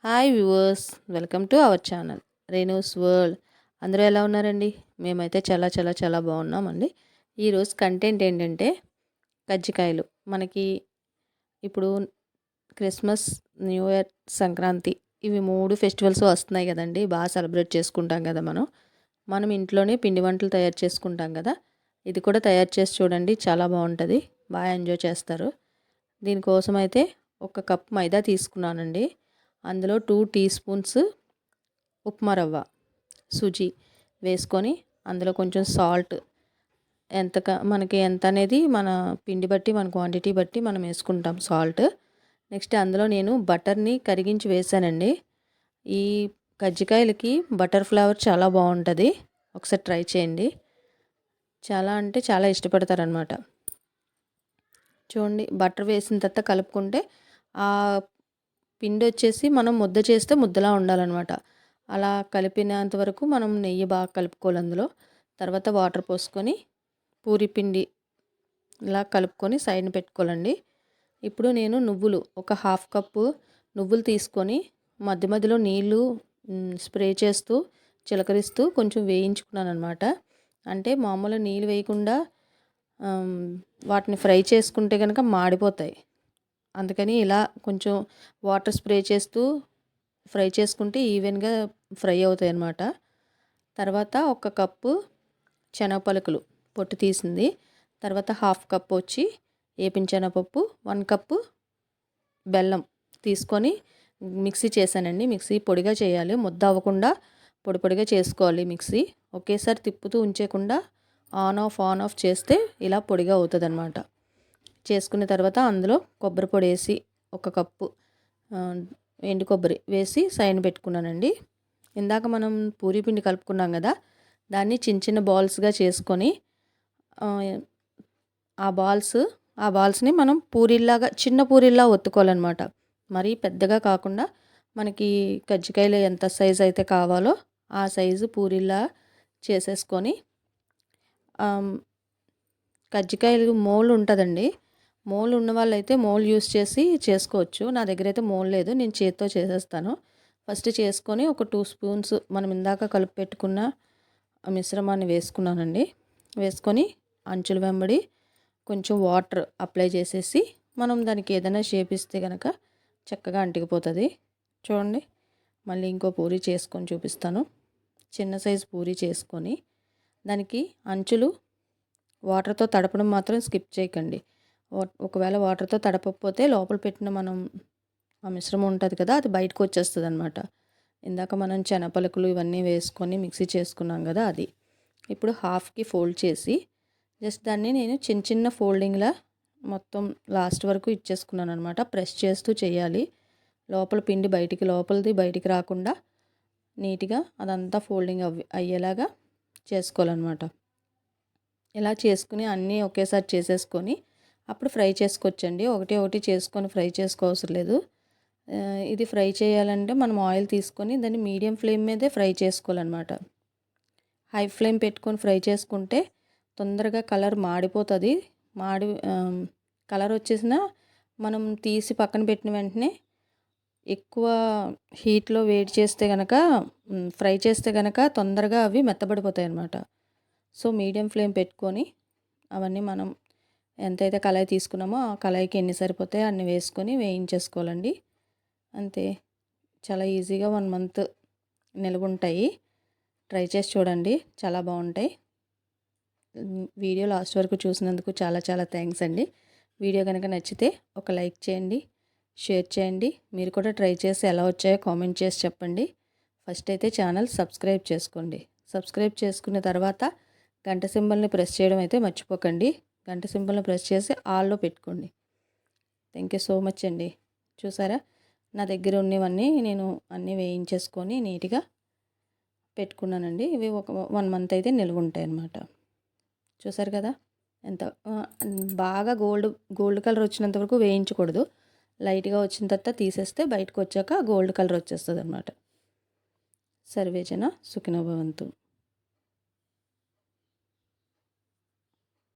Hi viewers, welcome to our channel Renu's world. అందరూ ఎలా ఉన్నారండి? మేమైతే చాలా చాలా చాలా బాగున్నామండి. ఈరోజు కంటెంట్ ఏంటంటే కజ్జికాయలు. మనకి ఇప్పుడు క్రిస్మస్, న్యూ ఇయర్, సంక్రాంతి ఇవి 3 ఫెస్టివల్స్ వస్తున్నాయి కదండి. బాగా సెలబ్రేట్ చేసుకుంటాం కదా మనం ఇంట్లోనే పిండి వంటలు తయారు చేసుకుంటాం కదా. ఇది కూడా తయారు చేసి చూడండి, చాలా బాగుంటుంది, బాగా ఎంజాయ్ చేస్తారు. దీనికోసం అయితే 1 కప్ మైదా తీసుకున్నానండి. అందులో 2 టీ స్పూన్స్ ఉప్మా రవ్వ, సుజీ వేసుకొని అందులో కొంచెం సాల్ట్, మనకి ఎంత అనేది మన పిండి బట్టి, మన క్వాంటిటీ బట్టి మనం వేసుకుంటాం సాల్ట్. నెక్స్ట్ అందులో నేను బటర్ని కరిగించి వేసానండి. ఈ కజ్జికాయలకి బటర్ ఫ్లేవర్ చాలా బాగుంటుంది, ఒకసారి ట్రై చేయండి. చాలా అంటే చాలా ఇష్టపడతారనమాట. చూడండి, బటర్ వేసిన తర్వాత కలుపుకుంటే ఆ పిండి వచ్చేసి మనం ముద్ద చేస్తే ముద్దలా ఉండాలన్నమాట. అలా కలిపినంత వరకు మనం నెయ్యి బాగా కలుపుకోవాలి అందులో. తర్వాత వాటర్ పోసుకొని పూరి పిండి ఇలా కలుపుకొని సైడ్న పెట్టుకోవాలండి. ఇప్పుడు నేను నువ్వులు 1/2 కప్పు నువ్వులు తీసుకొని మధ్య మధ్యలో నీళ్ళు స్ప్రే చేస్తూ చిలకరిస్తూ కొంచెం వేయించుకున్నాను అనమాట. అంటే మామూలు నీళ్ళు వేయకుండా వాటిని ఫ్రై చేసుకుంటే కనుక మాడిపోతాయి. అందుకని ఇలా కొంచెం వాటర్ స్ప్రే చేస్తూ ఫ్రై చేసుకుంటే ఈవెన్గా ఫ్రై అవుతాయి అన్నమాట. తర్వాత 1 కప్పు శనగపలుకులు పొట్టు తీసింది. తర్వాత 1/2 కప్పు వచ్చి ఏపిన శనగపప్పు, 1 కప్పు బెల్లం తీసుకొని మిక్సీ చేశానండి. మిక్సీ పొడిగా చేయాలి, ముద్ద అవ్వకుండా పొడి పొడిగా చేసుకోవాలి మిక్సీ. ఒకేసారి తిప్పుతూ ఉంచేయకుండా ఆన్ ఆఫ్ చేస్తే ఇలా పొడిగా అవుతుంది అన్నమాట. చేసుకున్న తర్వాత అందులో కొబ్బరి పొడి వేసి 1 కప్పు ఎండు కొబ్బరి వేసి సైన్ పెట్టుకున్నానండి. ఇందాక మనం పూరీ పిండి కలుపుకున్నాం కదా, దాన్ని చిన్న చిన్న బాల్స్గా చేసుకొని ఆ బాల్స్ని మనం పూరీలాగా, చిన్న పూరీలా ఒత్తుకోవాలన్నమాట. మరీ పెద్దగా కాకుండా మనకి కజ్జికాయలు ఎంత సైజు అయితే కావాలో ఆ సైజు పూరీలా చేసేసుకొని, కజ్జికాయలు మోల్ ఉంటుందండి. మోల్ ఉన్న వాళ్ళైతే మోల్ యూస్ చేసి చేసుకోవచ్చు. నా దగ్గర అయితే మోల్ లేదు, నేను చేతితో చేసేస్తాను. ఫస్ట్ చేసుకొని 2 స్పూన్స్ మనం ఇందాక కలిపి పెట్టుకున్న మిశ్రమాన్ని వేసుకున్నానండి. వేసుకొని అంచుల వెంబడి కొంచెం వాటర్ అప్లై చేసేసి మనం దానికి ఏదైనా షేప్ ఇస్తే కనుక చక్కగా అంటికిపోతుంది. చూడండి, మళ్ళీ ఇంకో పూరి చేసుకొని చూపిస్తాను. చిన్న సైజు పూరి చేసుకొని దానికి అంచులు వాటర్తో తడపడం మాత్రం స్కిప్ చేయకండి. ఒకవేళ వాటర్తో తడపకపోతే లోపల పెట్టిన మనం ఆ మిశ్రమం ఉంటుంది కదా, అది బయటకు వచ్చేస్తుంది అనమాట. ఇందాక మనం శనగపలుకులు ఇవన్నీ వేసుకొని మిక్సీ చేసుకున్నాం కదా, అది ఇప్పుడు హాఫ్కి ఫోల్డ్ చేసి జస్ట్ దాన్ని నేను చిన్న చిన్న ఫోల్డింగ్లా మొత్తం లాస్ట్ వరకు ఇచ్చేసుకున్నాను అనమాట. ప్రెస్ చేస్తూ చేయాలి, లోపల పిండి లోపలిది బయటికి రాకుండా నీట్గా అదంతా ఫోల్డింగ్ అయ్యేలాగా చేసుకోవాలన్నమాట. ఇలా చేసుకుని అన్నీ ఒకేసారి చేసేసుకొని అప్పుడు ఫ్రై చేసుకోవచ్చండి. ఒకటి చేసుకొని ఫ్రై చేసుకోవసరం లేదు. ఇది ఫ్రై చేయాలంటే మనం ఆయిల్ తీసుకొని దాన్ని మీడియం ఫ్లేమ్ మీదే ఫ్రై చేసుకోవాలన్నమాట. హై ఫ్లేమ్ పెట్టుకొని ఫ్రై చేసుకుంటే తొందరగా కలర్ మాడిపోతుంది. కలర్ వచ్చేసిన మనం తీసి పక్కన పెట్టిన వెంటనే ఎక్కువ హీట్లో వేడి చేస్తే కనుక, ఫ్రై చేస్తే కనుక తొందరగా అవి మెత్తబడిపోతాయి అన్నమాట. సో మీడియం ఫ్లేమ్ పెట్టుకొని అవన్నీ మనం ఎంతైతే కళాయి తీసుకున్నామో ఆ కళాయికి ఎన్ని సరిపోతాయో అన్ని వేసుకొని వేయించేసుకోవాలండి. అంతే, చాలా ఈజీగా 1 మంత్ నిల్వ ఉంటాయి. ట్రై చేసి చూడండి, చాలా బాగుంటాయి. వీడియో లాస్ట్ వరకు చూసినందుకు చాలా చాలా థ్యాంక్స్ అండి. వీడియో కనుక నచ్చితే ఒక లైక్ చేయండి, షేర్ చేయండి. మీరు కూడా ట్రై చేసి ఎలా వచ్చాయో కామెంట్ చేసి చెప్పండి. ఫస్ట్ అయితే ఛానల్ సబ్స్క్రైబ్ చేసుకోండి. సబ్స్క్రైబ్ చేసుకున్న తర్వాత గంట సింబల్ని ప్రెస్ చేయడం అయితే మర్చిపోకండి. గంట సింబల్ని ప్రెస్ చేసి ఆల్లో పెట్టుకోండి. థ్యాంక్ యూ సో మచ్ అండి. చూసారా, నా దగ్గర ఉన్నవన్నీ నేను అన్నీ వేయించేసుకొని నీట్గా పెట్టుకున్నానండి. ఇవి ఒక 1 మంత్ అయితే నిల్వ ఉంటాయి అన్నమాట. చూసారు కదా, ఎంత బాగా గోల్డ్ కలర్ వచ్చినంత వరకు వేయించకూడదు. లైట్గా వచ్చిన తర్వాత తీసేస్తే బయటకు వచ్చాక గోల్డ్ కలర్ వచ్చేస్తుంది అన్నమాట. సర్వేజన సుఖినో భవంతు.